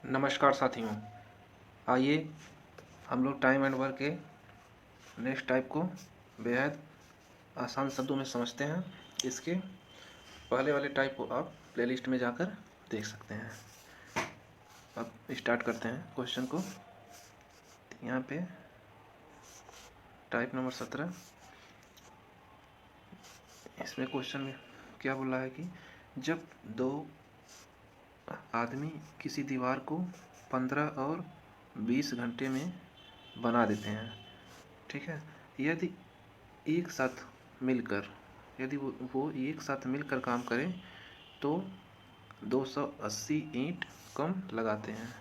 नमस्कार साथियों, आइए हम लोग टाइम एंड वर्क के नेक्स्ट टाइप को बेहद आसान शब्दों में समझते हैं। इसके पहले वाले टाइप को आप प्लेलिस्ट में जाकर देख सकते हैं। अब स्टार्ट करते हैं क्वेश्चन को। यहाँ पे टाइप नंबर 17, इसमें क्वेश्चन में क्या बोला है कि जब दो आदमी किसी दीवार को 15 और 20 घंटे में बना देते हैं, ठीक है, यदि एक साथ मिलकर यदि वो एक साथ मिलकर काम करें तो 280 ईंट कम लगाते हैं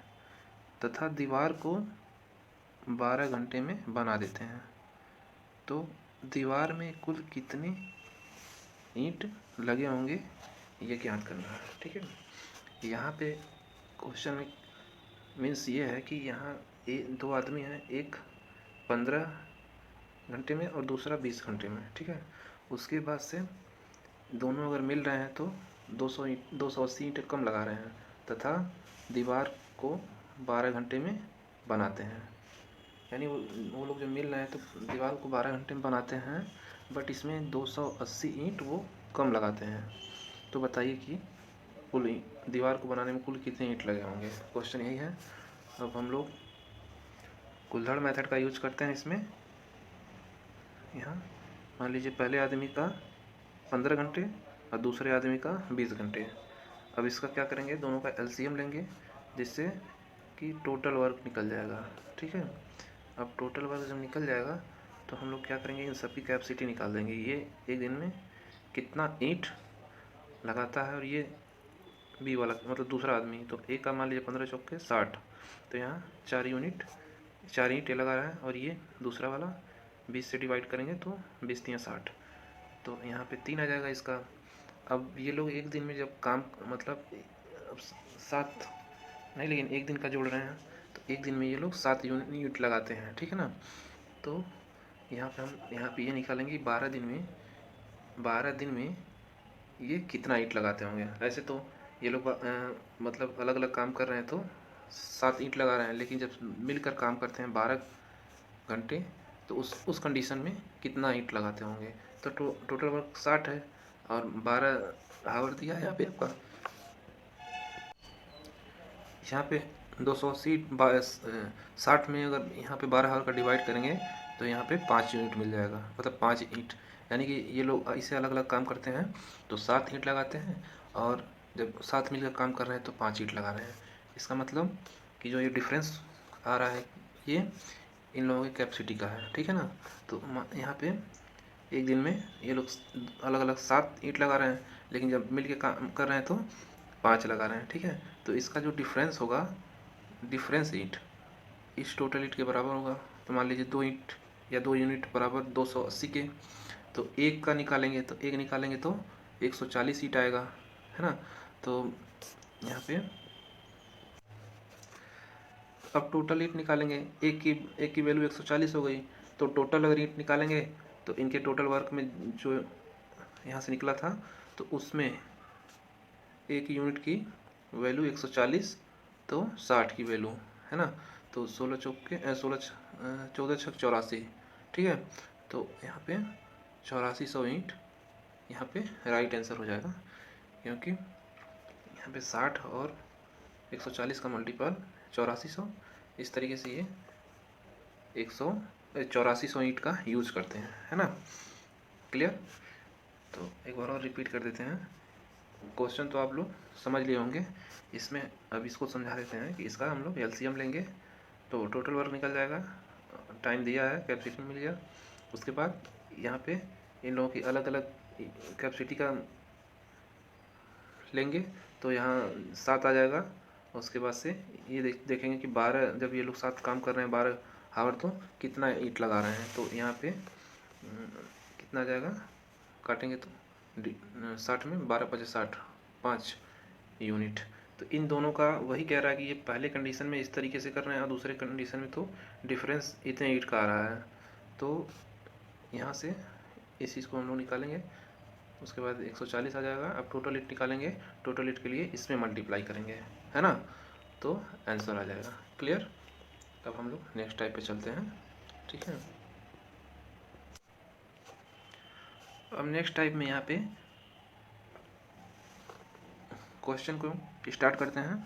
तथा दीवार को 12 घंटे में बना देते हैं, तो दीवार में कुल कितने ईंट लगे होंगे ये ज्ञात करना है। ठीक है, यहाँ पे क्वेश्चन में मीन्स ये है कि यहाँ दो आदमी हैं, एक 15 घंटे में और दूसरा 20 घंटे में। ठीक है, उसके बाद से दोनों अगर मिल रहे हैं तो 280 ईंट कम लगा रहे हैं तथा दीवार को 12 घंटे में बनाते हैं। यानी वो लोग जो मिल रहे हैं तो दीवार को 12 घंटे में बनाते हैं, बट इसमें 280 ईंट वो कम लगाते हैं। तो बताइए कि कुल दीवार को बनाने में कुल कितने ईंट लगे होंगे। क्वेश्चन यही है। अब हम लोग कुल्हड़ मेथड का यूज करते हैं इसमें। यहाँ मान लीजिए पहले आदमी का 15 घंटे और दूसरे आदमी का 20 घंटे। अब इसका क्या करेंगे, दोनों का एलसीएम लेंगे जिससे कि टोटल वर्क निकल जाएगा। ठीक है, अब टोटल वर्क जब निकल जाएगा तो हम लोग क्या करेंगे, इन सबकी कैपेसिटी निकाल देंगे। ये एक दिन में कितना ईंट लगाता है और ये बी वाला मतलब दूसरा आदमी, तो एक का मान लीजिए 15 चौके 60, तो यहाँ 4 ईंट लगा रहा है और ये दूसरा वाला 20 से डिवाइड करेंगे तो 20 तियाँ 60, तो यहाँ पे 3 आ जाएगा इसका। अब ये लोग एक दिन में जब काम मतलब 7 नहीं, लेकिन एक दिन का जोड़ रहे हैं तो एक दिन में ये लोग 7 यूनिट लगाते हैं। ठीक है ना, तो यहाँ पे ये निकालेंगे 12 दिन में ये कितना ईंट लगाते होंगे। ऐसे तो ये लोग मतलब अलग अलग काम कर रहे हैं तो 7 ईंट लगा रहे हैं, लेकिन जब मिलकर काम करते हैं 12 घंटे तो उस कंडीशन में कितना ईंट लगाते होंगे। तो टोटल वर्क 60 है और 12 आवर दिया है यहाँ पे आपका। यहाँ पे 280 60 में अगर यहाँ पे 12 आवर का डिवाइड करेंगे तो यहाँ पे 5 यूनिट मिल जाएगा, मतलब 5 ईंट। यानी कि ये लोग इसे अलग अलग काम करते हैं तो 7 ईंट लगाते हैं, और जब साथ मिलकर काम कर रहे हैं तो 5 ईंट लगा रहे हैं। इसका मतलब कि जो ये डिफरेंस आ रहा है ये इन लोगों की कैपेसिटी का है। ठीक है ना, तो यहाँ पे एक दिन में ये लोग अलग अलग 7 ईंट लगा रहे हैं, लेकिन जब मिल के काम कर रहे हैं तो 5 लगा रहे हैं। ठीक है, तो इसका जो डिफरेंस होगा, डिफरेंस ईंट इस टोटल ईंट के बराबर होगा। तो मान लीजिए 2 ईंट या 2 यूनिट बराबर 280 के, तो एक का निकालेंगे तो 140 ईंट आएगा, है ना। तो यहाँ पे अब टोटल ईंट निकालेंगे, एक की वैल्यू 140 हो गई, तो टोटल अगर ईंट निकालेंगे तो इनके टोटल वर्क में जो यहाँ से निकला था तो उसमें एक यूनिट की वैल्यू 140 तो 60 की वैल्यू, है ना। तो 16 चौके 14 छक 84, ठीक है। तो यहाँ पे 8400 ईंट यहाँ पे राइट आंसर हो जाएगा, क्योंकि यहाँ पे 60 और 140 का मल्टीपल 8400, इस तरीके से ये 8400 ईंट का यूज करते हैं, है ना। क्लियर। तो एक बार और रिपीट कर देते हैं। क्वेश्चन तो आप लोग समझ लिए होंगे, इसमें अब इसको समझा देते हैं कि इसका हम लोग एलसीएम लेंगे तो टोटल वर्क निकल जाएगा, टाइम दिया है, कैपेसिटी मिल गया। उसके बाद यहाँ पे इन लोगों की अलग अलग कैपेसिटी का लेंगे तो यहाँ 7 आ जाएगा। उसके बाद से ये देखेंगे कि 12 जब ये लोग साथ काम कर रहे हैं 12 आवर तो कितना ईंट लगा रहे हैं, तो यहाँ पे कितना आ जाएगा, काटेंगे तो 60 में 12 5 60, 5 यूनिट। तो इन दोनों का वही कह रहा है कि ये पहले कंडीशन में इस तरीके से कर रहे हैं और दूसरे कंडीशन में तो डिफरेंस इतने ईंट का आ रहा है। तो यहाँ से इस चीज़ को हम लोग निकालेंगे, उसके बाद 140 आ जाएगा। अब टोटल ईंट निकालेंगे, टोटल ईंट के लिए इसमें मल्टीप्लाई करेंगे, है ना। तो आंसर आ जाएगा। क्लियर। अब हम लोग नेक्स्ट टाइप पे चलते हैं। ठीक है, अब नेक्स्ट टाइप में यहाँ पे क्वेश्चन को स्टार्ट करते हैं।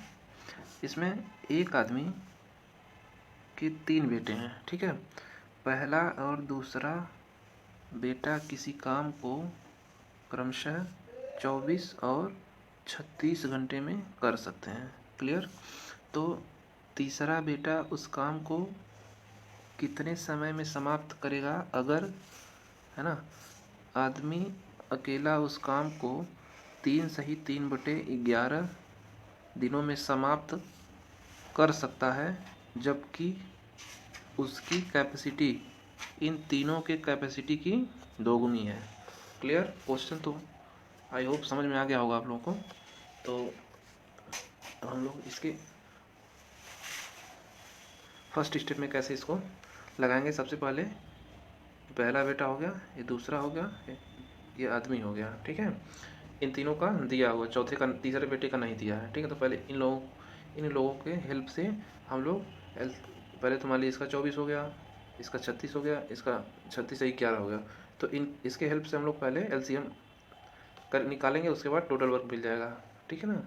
इसमें एक आदमी के 3 बेटे हैं। ठीक है, पहला और दूसरा बेटा किसी काम को क्रमशः 24 और 36 घंटे में कर सकते हैं। क्लियर। तो तीसरा बेटा उस काम को कितने समय में समाप्त करेगा अगर, है ना, आदमी अकेला उस काम को 3/3/11 दिनों में समाप्त कर सकता है, जबकि उसकी कैपेसिटी इन तीनों के कैपेसिटी की दोगुनी है। क्लियर। क्वेश्चन तो आई होप समझ में आ गया होगा आप लोगों को। तो हम लोग इसके फर्स्ट स्टेप में कैसे इसको लगाएंगे। सबसे पहले पहला बेटा हो गया, ये दूसरा हो गया, ये आदमी हो गया। ठीक है, इन तीनों का दिया हुआ, चौथे का तीसरे बेटे का नहीं दिया है। ठीक है, तो पहले इन लोगों के हेल्प से हम लोग पहले तो मान लीजिए इसका 24 हो गया, इसका 36 हो गया, इसका 36 से 11 हो गया। तो इसके हेल्प से हम लोग पहले एलसीएम निकालेंगे, उसके बाद टोटल वर्क मिल जाएगा। ठीक है ना।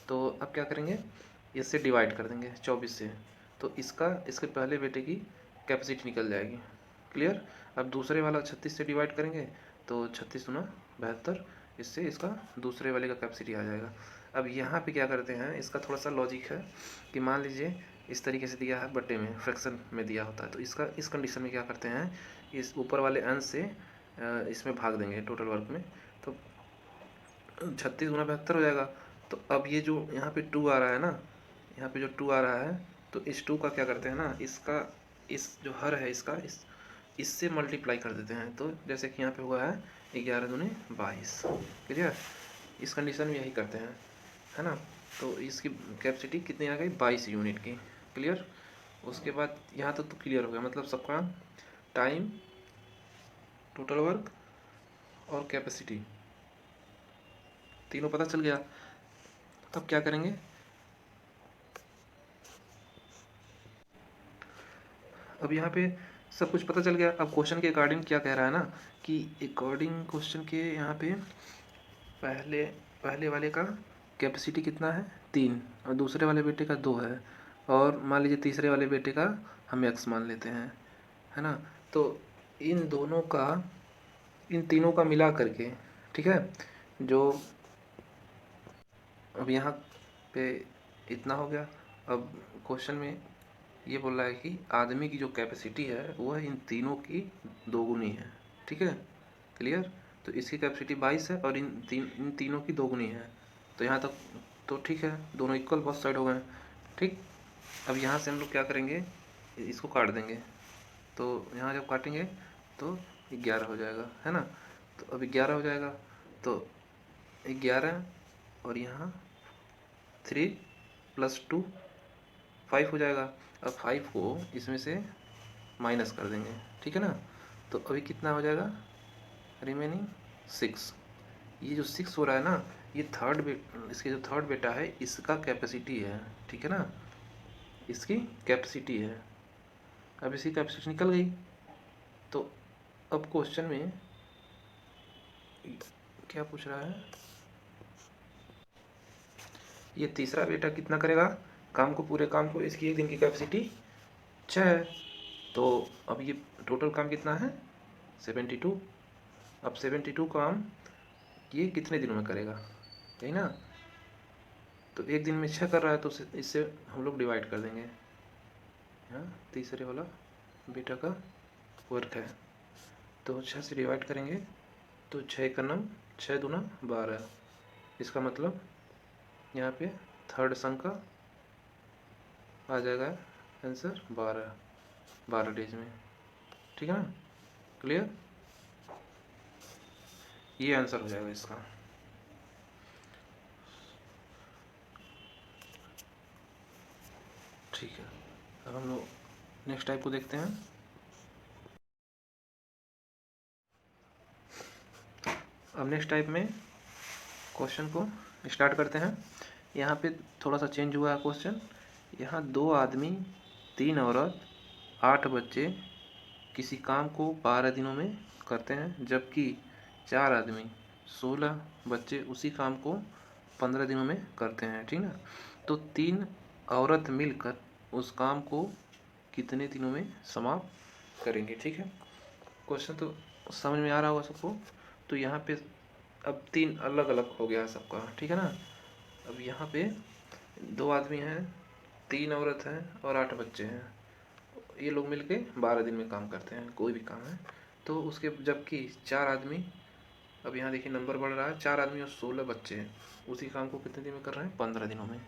तो अब क्या करेंगे, इससे डिवाइड कर देंगे 24 से, तो इसके पहले बेटे की कैपेसिटी निकल जाएगी। क्लियर। अब दूसरे वाला 36 से डिवाइड करेंगे तो 36 दूना 72, इससे इसका दूसरे वाले का कैपेसिटी आ जाएगा। अब यहाँ पे क्या करते हैं, इसका थोड़ा सा लॉजिक है कि मान लीजिए इस तरीके से दिया है, बट्टे में फ्रैक्शन में दिया होता है, तो इसका इस कंडीशन में क्या करते हैं, इस ऊपर वाले अंश से इसमें भाग देंगे टोटल वर्क में, तो 36 गुना 72 हो जाएगा। तो अब ये जो यहाँ पे 2 आ रहा है ना, यहाँ पे जो 2 आ रहा है, तो इस 2 का क्या करते हैं ना, इसका इस जो हर है इसका इससे मल्टीप्लाई कर देते हैं। तो जैसे कि यहाँ पे हुआ है 11 दूनी 22। क्लियर। इस कंडीशन में यही करते हैं, है ना। तो इसकी कैपेसिटी कितनी आ गई, 22 यूनिट की। क्लियर। उसके बाद यहाँ तो क्लियर हो गया, मतलब सबका टाइम, टोटल वर्क और कैपेसिटी तीनों पता चल गया। अब क्या करेंगे, अब यहाँ पे सब कुछ पता चल गया। अब क्वेश्चन के अकॉर्डिंग क्या कह रहा है ना, कि अकॉर्डिंग क्वेश्चन के यहाँ पे पहले वाले का कैपेसिटी कितना है 3, और दूसरे वाले बेटे का 2 है, और मान लीजिए तीसरे वाले बेटे का हम x मान लेते हैं, है ना। तो इन तीनों का मिला करके, ठीक है, जो अब यहाँ पे इतना हो गया। अब क्वेश्चन में ये बोल रहा है कि आदमी की जो कैपेसिटी है वह इन तीनों की दोगुनी है। ठीक है। क्लियर। तो इसकी कैपेसिटी 22 है और इन तीनों की दोगुनी है। तो यहाँ तक तो ठीक है, दोनों इक्वल बोथ साइड हो गए। ठीक। अब यहाँ से हम लोग क्या करेंगे, इसको काट देंगे। तो यहाँ जब काटेंगे तो 11 हो जाएगा, है ना। तो अब 11 हो जाएगा, तो 11 और यहाँ 3 + 2 5 हो जाएगा। अब 5 को इसमें से माइनस कर देंगे, ठीक है ना। तो अभी कितना हो जाएगा, रिमेनिंग 6। ये जो 6 हो रहा है ना, ये इसके जो थर्ड बेटा है इसका कैपेसिटी है। ठीक है ना, इसकी कैपेसिटी है। अब इसकी कैपेसिटी निकल गई। तो अब क्वेश्चन में क्या पूछ रहा है, ये तीसरा बेटा कितना करेगा काम को, पूरे काम को, इसकी एक दिन की कैपेसिटी 6 है। तो अब ये टोटल काम कितना है 72। अब 72 काम ये कितने दिनों में करेगा, यही ना। तो एक दिन में 6 कर रहा है, तो इससे हम लोग डिवाइड कर देंगे। यहाँ तीसरे वाला बेटा का वर्क है, तो 6 से डिवाइड करेंगे तो 6 का नम 6 दूना 12। इसका मतलब यहाँ पे थर्ड सम का आ जाएगा आंसर 12 डेज में। ठीक है ना। क्लियर। ये आंसर हो जाएगा इसका। ठीक है, अब हम लोग नेक्स्ट टाइप को देखते हैं। अब नेक्स्ट टाइप में क्वेश्चन को स्टार्ट करते हैं। यहाँ पे थोड़ा सा चेंज हुआ है क्वेश्चन। यहाँ 2 आदमी 3 औरत 8 बच्चे किसी काम को 12 दिनों में करते हैं, जबकि 4 आदमी 16 बच्चे उसी काम को 15 दिनों में करते हैं। ठीक ना। तो 3 औरत मिलकर उस काम को कितने दिनों में समाप्त करेंगे। ठीक है, क्वेश्चन तो समझ में आ रहा होगा सबको। तो यहाँ पे अब 3 अलग अलग हो गया सबका। ठीक है ना। अब यहाँ पे 2 आदमी हैं, 3 औरत हैं और 8 बच्चे हैं। ये लोग मिलके 12 दिन में काम करते हैं, कोई भी काम है। तो उसके जबकि 4 आदमी, अब यहाँ देखिए नंबर बढ़ रहा है, 4 आदमी और 16 बच्चे हैं उसी काम को कितने दिन में कर रहे हैं, 15 दिनों में।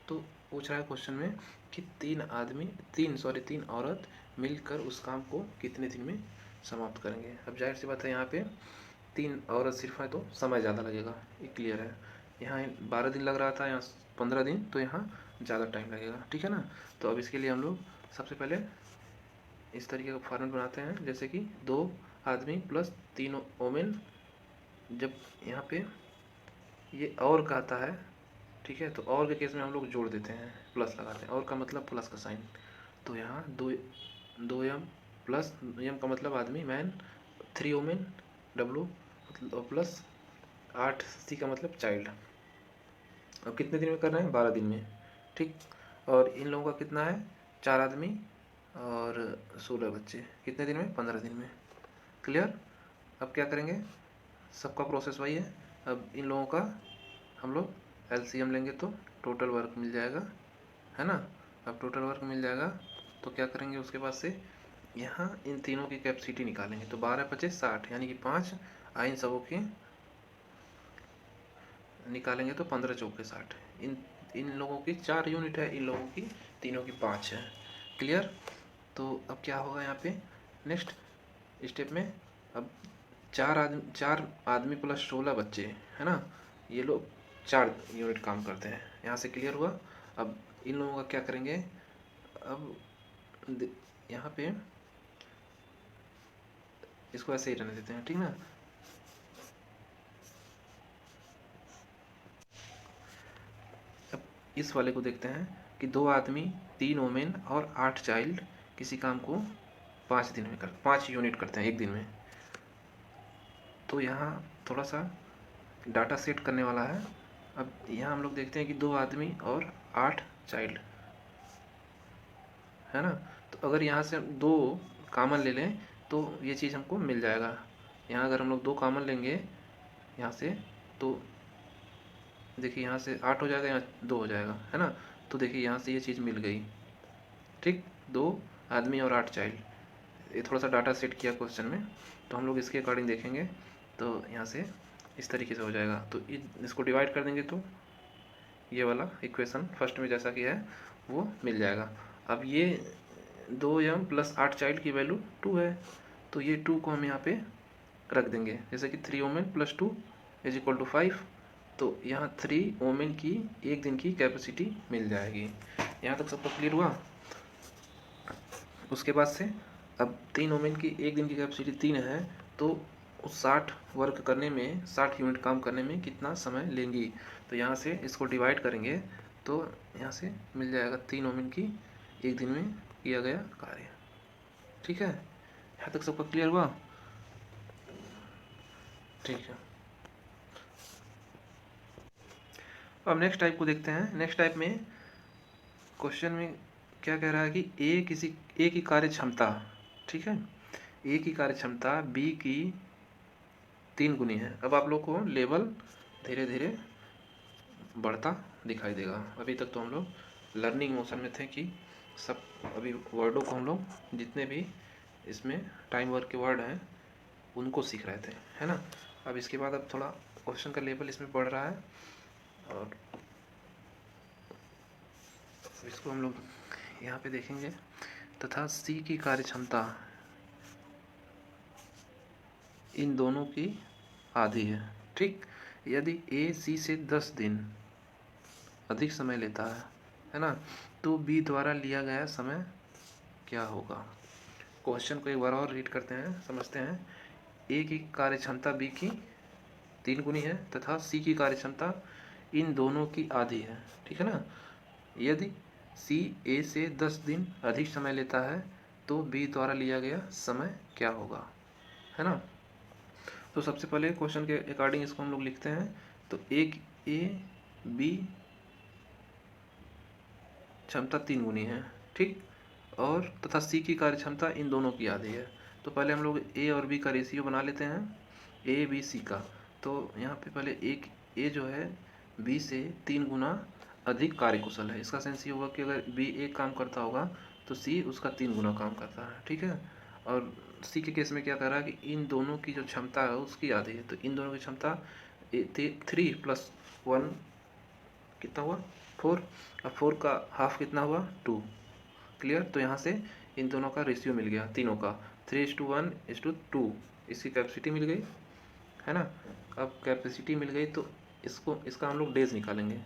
तो पूछ रहा है क्वेश्चन में कि 3 औरत मिलकर उस काम को कितने दिन में समाप्त करेंगे। अब जाहिर सी बात है, यहाँ पे 3 औरत सिर्फ है तो समय ज़्यादा लगेगा, ये क्लियर है। यहाँ 12 दिन लग रहा था, यहाँ 15 दिन, तो यहाँ ज़्यादा टाइम लगेगा। ठीक है ना। तो अब इसके लिए हम लोग सबसे पहले इस तरीके का फॉर्मेट बनाते हैं, जैसे कि 2 आदमी प्लस 3 वोमेन। जब यहाँ पे ये और कहता है, ठीक है, तो और के केस में हम लोग जोड़ देते हैं, प्लस लगाते हैं। और का मतलब प्लस का साइन। तो यहाँ 2 एम प्लस एम का मतलब आदमी मैन, 3 वोमेन डब्लू मतलब प्लस 8 सी का मतलब चाइल्ड। अब कितने दिन में कर रहे हैं, 12 दिन में। ठीक। और इन लोगों का कितना है, 4 आदमी और 16 बच्चे, कितने दिन में, 15 दिन में। क्लियर। अब क्या करेंगे, सबका प्रोसेस वही है। अब इन लोगों का हम लोग एलसीएम लेंगे तो टोटल वर्क मिल जाएगा, है ना। अब टोटल वर्क मिल जाएगा तो क्या करेंगे, उसके बाद से यहाँ इन तीनों की कैपेसिटी निकालेंगे। तो 12 × 5 = 60, यानी कि 5 इन सबों की निकालेंगे तो 15 × 4 = 60। इन लोगों की 4 यूनिट है, इन लोगों की तीनों की 5 है। क्लियर। तो अब क्या होगा यहाँ पे नेक्स्ट स्टेप में, अब 4 आदमी प्लस 16 बच्चे, है ना, ये लोग 4 यूनिट काम करते हैं। यहाँ से क्लियर हुआ। अब इन लोगों का क्या करेंगे, अब यहाँ पे इसको ऐसे ही रहने देते हैं, ठीक ना। अब इस वाले को देखते हैं कि 2 आदमी 3 वोमेन और 8 चाइल्ड किसी काम को 5 दिन में 5 यूनिट करते हैं एक दिन में। तो यहाँ थोड़ा सा डाटा सेट करने वाला है। अब यहाँ हम लोग देखते हैं कि 2 आदमी और 8 चाइल्ड, है ना। तो अगर यहाँ से हम 2 कॉमन ले लें तो ये चीज़ हमको मिल जाएगा। यहाँ अगर हम लोग 2 कॉमन लेंगे यहाँ से, तो देखिए यहाँ से 8 हो जाएगा, यहाँ 2 हो जाएगा, है ना। तो देखिए यहाँ से ये चीज़ मिल गई। ठीक, 2 आदमी और 8 चाइल्ड। ये थोड़ा सा डाटा सेट किया क्वेश्चन में, तो हम लोग इसके अकॉर्डिंग देखेंगे। तो यहाँ से इस तरीके से हो जाएगा। तो इसको डिवाइड कर देंगे तो ये वाला इक्वेशन फर्स्ट में जैसा कि है वो मिल जाएगा। अब ये 2m + 8 चाइल्ड की वैल्यू 2 है, तो ये 2 को हम यहाँ पे रख देंगे, जैसे कि 3 वोमेन + 2 = 5। तो यहाँ 3 वोमेन की एक दिन की कैपेसिटी मिल जाएगी। यहाँ तक सबका क्लियर हुआ। उसके बाद से अब 3 वोमेन की एक दिन की कैपेसिटी 3 है, तो उस 60 वर्क करने में, 60 यूनिट काम करने में कितना समय लेंगी। तो यहाँ से इसको डिवाइड करेंगे तो यहाँ से मिल जाएगा 3 वोमेन की एक दिन में किया गया कार्य। ठीक है, यहाँ तक सबका क्लियर हुआ। ठीक है, अब नेक्स्ट टाइप को देखते हैं। नेक्स्ट टाइप में क्वेश्चन में क्या कह रहा है कि ए की कार्य क्षमता, ठीक है, ए की कार्य क्षमता बी की 3 गुनी है। अब आप लोग को लेवल धीरे धीरे बढ़ता दिखाई देगा। अभी तक तो हम लोग लर्निंग मोशन में थे कि सब अभी वर्डों को हम लोग जितने भी इसमें टाइम वर्क के वर्ड हैं उनको सीख रहे थे, है ना। अब इसके बाद अब थोड़ा क्वेश्चन का लेवल इसमें बढ़ रहा है और इसको हम लोग यहाँ पे देखेंगे। तथा सी की कार्य क्षमता इन दोनों की आधी है। ठीक, यदि ए सी से 10 दिन अधिक समय लेता है ना, तो बी द्वारा लिया गया समय क्या होगा। क्वेश्चन को एक बार और रीड करते हैं, समझते हैं। ए की कार्य क्षमता बी की 3 गुनी है तथा सी की कार्य क्षमता इन दोनों की आधी है, ठीक है ना। यदि सी ए से 10 दिन अधिक समय लेता है तो बी द्वारा लिया गया समय क्या होगा, है ना। तो सबसे पहले क्वेश्चन के अकॉर्डिंग इसको हम लोग लिखते हैं। तो एक ए बी क्षमता 3 गुनी है, ठीक, और तथा सी की कार्य क्षमता इन दोनों की आधी है। तो पहले हम लोग ए और बी का रेशियो बना लेते हैं, ए बी सी का। तो यहाँ पे पहले एक ए जो है बी से 3 गुना अधिक कार्यकुशल है। इसका सेंस ये होगा कि अगर बी एक काम करता होगा तो सी उसका 3 गुना काम करता है, ठीक है। और सी के केस में क्या कर रहा है कि इन दोनों की जो क्षमता है उसकी आधी है। तो इन दोनों की क्षमता 3 + 1 कितना हुआ 4, और 4 का हाफ कितना हुआ 2, क्लियर। तो यहाँ से इन दोनों का रेशियो मिल गया, तीनों का 3:1:2, इसकी कैपेसिटी मिल गई, है ना। अब कैपेसिटी मिल गई तो इसका हम लोग डेज निकालेंगे,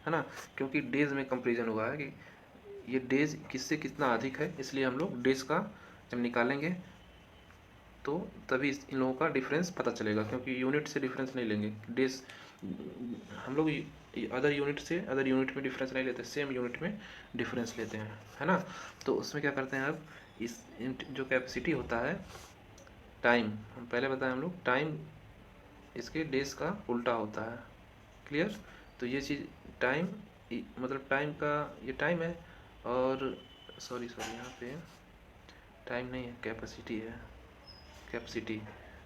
है ना, क्योंकि डेज में कंपेरिजन हुआ है कि ये डेज किससे कितना अधिक है, इसलिए हम लोग डेज का जब निकालेंगे तो तभी इन लोगों का डिफरेंस पता चलेगा, क्योंकि यूनिट से डिफरेंस नहीं लेंगे। डेज हम लोग अदर यूनिट में डिफरेंस नहीं लेते, सेम यूनिट में डिफरेंस लेते हैं, है ना। तो उसमें क्या करते हैं, अब इस जो कैपेसिटी होता है टाइम, हम पहले बताएं हम लोग टाइम इसके डेज का उल्टा होता है, क्लियर। तो ये चीज़ टाइम मतलब टाइम का ये टाइम है, और सॉरी यहाँ पे टाइम नहीं है, कैपेसिटी है, कैपेसिटी।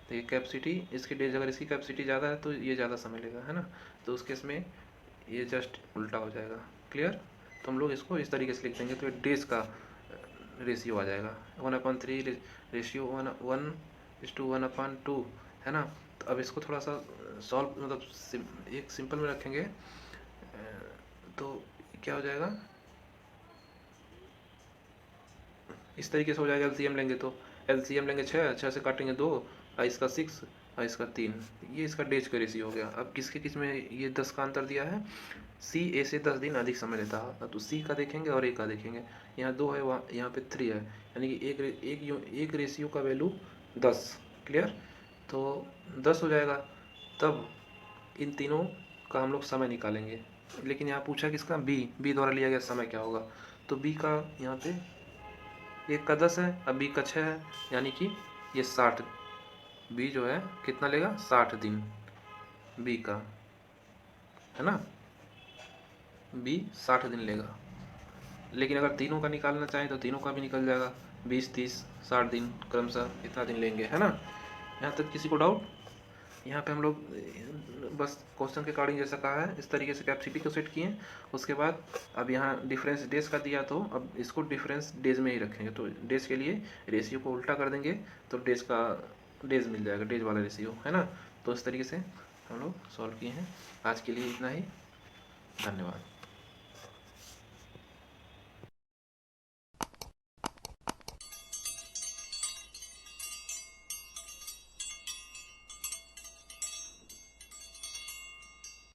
तो ये कैपेसिटी इसके डेज, अगर इसकी कैपेसिटी ज़्यादा है तो ये ज़्यादा समय लेगा, है ना। तो उस केस में ये जस्ट उल्टा हो जाएगा, क्लियर। तो हम लोग इसको इस तरीके से लिख देंगे तो डेज का रेशियो आ जाएगा 1/3 रेशियो 1:1:2, है ना। तो अब इसको थोड़ा सा सॉल्व मतलब एक सिंपल में रखेंगे तो क्या हो जाएगा, इस तरीके से हो जाएगा। एलसीएम लेंगे तो एलसीएम लेंगे 6 से काटेंगे 2, और इसका 6 और इसका 3, ये इसका डेज का रेशियो हो गया। अब किसके किस में ये 10 का अंतर दिया है, सी ए से 10 दिन अधिक समय लेता है, तो सी का देखेंगे और ए का देखेंगे। यहाँ 2 है, वहाँ यहाँ पे 3 है, यानी कि एक रेशियो का वैल्यू 10, क्लियर। तो 10 हो जाएगा, तब इन तीनों का हम लोग समय निकालेंगे। लेकिन यहाँ पूछा किसका, बी द्वारा लिया गया समय क्या होगा। तो बी का यहाँ पे एक का 10 है, अब बी का 6 है, यानी कि ये 60, बी जो है कितना लेगा 60 दिन बी का, है ना, बी 60 दिन लेगा। लेकिन अगर तीनों का निकालना चाहें तो तीनों का भी निकल जाएगा, 20, 30, 60 दिन क्रमशः इतना दिन लेंगे, है ना। यहाँ तक किसी को डाउट। यहाँ पे हम लोग बस क्वेश्चन के अकॉर्डिंग जैसा कहा है इस तरीके से कैपेसिटी को सेट किए। उसके बाद अब यहाँ डिफरेंस डेज का दिया, तो अब इसको डिफरेंस डेज में ही रखेंगे। तो डेज के लिए रेशियो को उल्टा कर देंगे तो डेज मिल जाएगा, डेज वाला रेशियो, है ना। तो इस तरीके से हम लोग सॉल्व किए हैं। आज के लिए इतना ही, धन्यवाद।